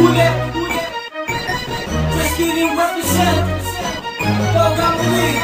ulit. Just kidding, represent. Togang ulit.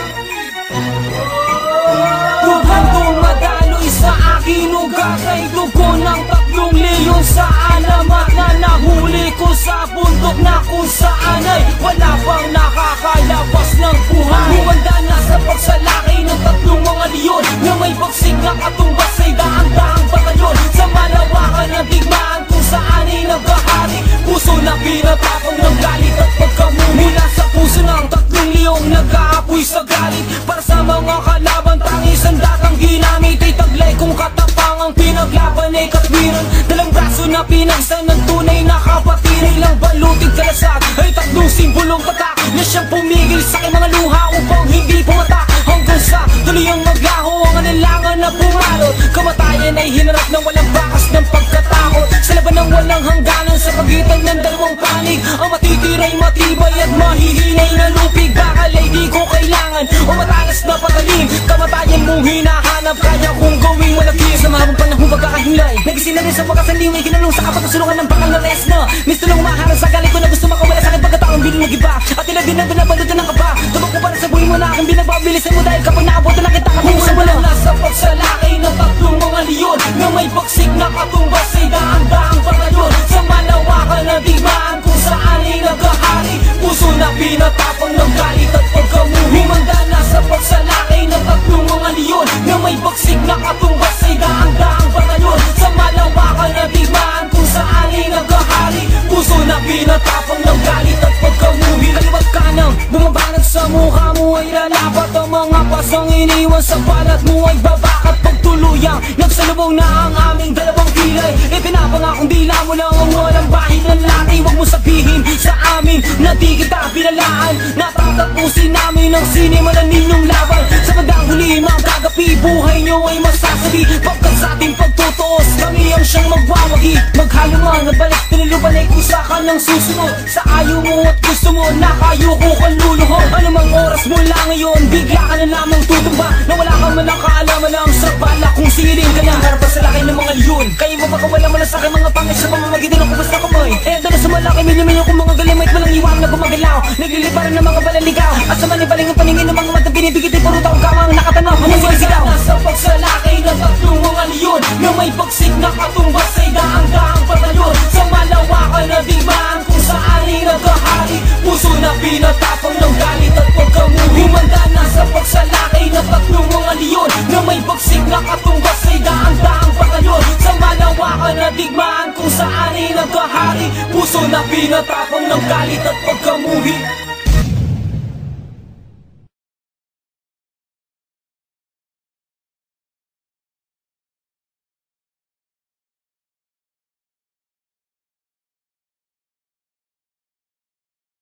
Dugang dumadaloy sa akin ugat ay dugo ng 3 leyon sa alamat na nahuli ko sa bundok na kung saan ay wala pang nakakalabas ng buhay. Humanda na sa pagsalaki ng 3 mga leyon na may bagsik na katumbas ay daang-daang batalyon sa malawakan ng digmaan kung saan ay naghahari. Puso na pinatapang ng galit at pagkamuli mula sa puso ng 3 leyong nag-aapoy sa galit. Para sa mga kalaban tangis ang datang ginamit ay taglay kung katapangang pinaglaban ay katwiran. Dalang braso na pinagsan ng tunay na kapatid. Ilang balutig kalasag ay 3 simbolong tatak na siyang pumigil sa aking mga luha upang hindi pumata. Hanggang sa tuloy ang maglaho ang anilangan na pumarot. Kamatayan ay hinarap ng walang bakas ng pagkatakot. Sa laban ng walang hangganan sa pagitan ng dalawang panig. Ang matitira'y matibay at mahihinay na lupig. Bakal ay di ko kailangan o matalas na patalim. Kamatayan mong hinahanap kaya kung gawing malagim. Sa mahabang panahong pagkakahimlay nagising na rin sa pagkasaliw ay kinalong sa kapatasulungan ng bakal na les na misto lang umaharang sa galit ko na gusto makawala sa akin pagkataong bilang mag-iba. At tila din na binabalutan ng kaba. Tabak ko para sa buhay mo na akong binababilisan mo dahil kapag naabot na kita kapusan mo lang. Nasa pagsalaki ng 3 mga leyon na may bagsik na katumbas ay daang-daang batalyon sa malawakan na digmaan kung saan ay naghahari. Puso na pinatapang ng galit at pagkamuli. Humanda na sa pagsalaki ng 3 mga leyon na may bagsik na katumbas ay daang-daang batalyon sa malawakan na digmaan kung saan ay naghahari. Puso na pinatapang ng galit at pagkamuli. Kaliwat kanang bumabanag sa mukha mo ay lalapat. Ang mga pasang iniwan sa balat mo ay babakat. Pagtuluyang nagsalubong na ang aming dalawang kilay. Itinapangakong dila mo lang ang walang bahid ng lati. Huwag mo sabihin sa amin na di kita pinalaan. Natatapusin namin ang sinimula ninyong laban. Sa bandang huli mga kagapi, buhay nyo ay masasabi. Pagkat sa ating pagtutuos, kami ang siyang magwawagi. Maghalo man na balik, tiniluban ay kusa ka ng susunod. Sa ayaw mo at gusto mo, nakayuko kang luluhod. Anumang oras mo lang ngayon, bigla ka na lamang tutumba. Na wala ka man ang kaalaman ang sa bala kung siling ka na. Harap sa laki ng mga leyon, kayo mo baka wala man sa aking mga pangit sa pamamagitan ng kubas na kamay. Eh doon na sa malaki, miliminyo kung mga galimait walang iwang na gumagalaw. Nagliliparan ng mga balaligaw at sa manibaling ang paningin ng mga mata binibigit ay puro taong kamang nakatanaw. Humasigaw nasa pagsalaki ng 3 mga leyon na may bagsik na katumbas ay daang-daang batalyon sa malawakan na digmaan kung saan ay naghahari. Puso na pinatapang ng galit at pagkamuli. Humanda na sa pagsalaki ng 3 mga leyon na may bagsik na katumbas ay daang-daang batalyon sa malawakan na digmaan kung saan ay naghahari. Puso na pinatapang ng galit at pagkamuli.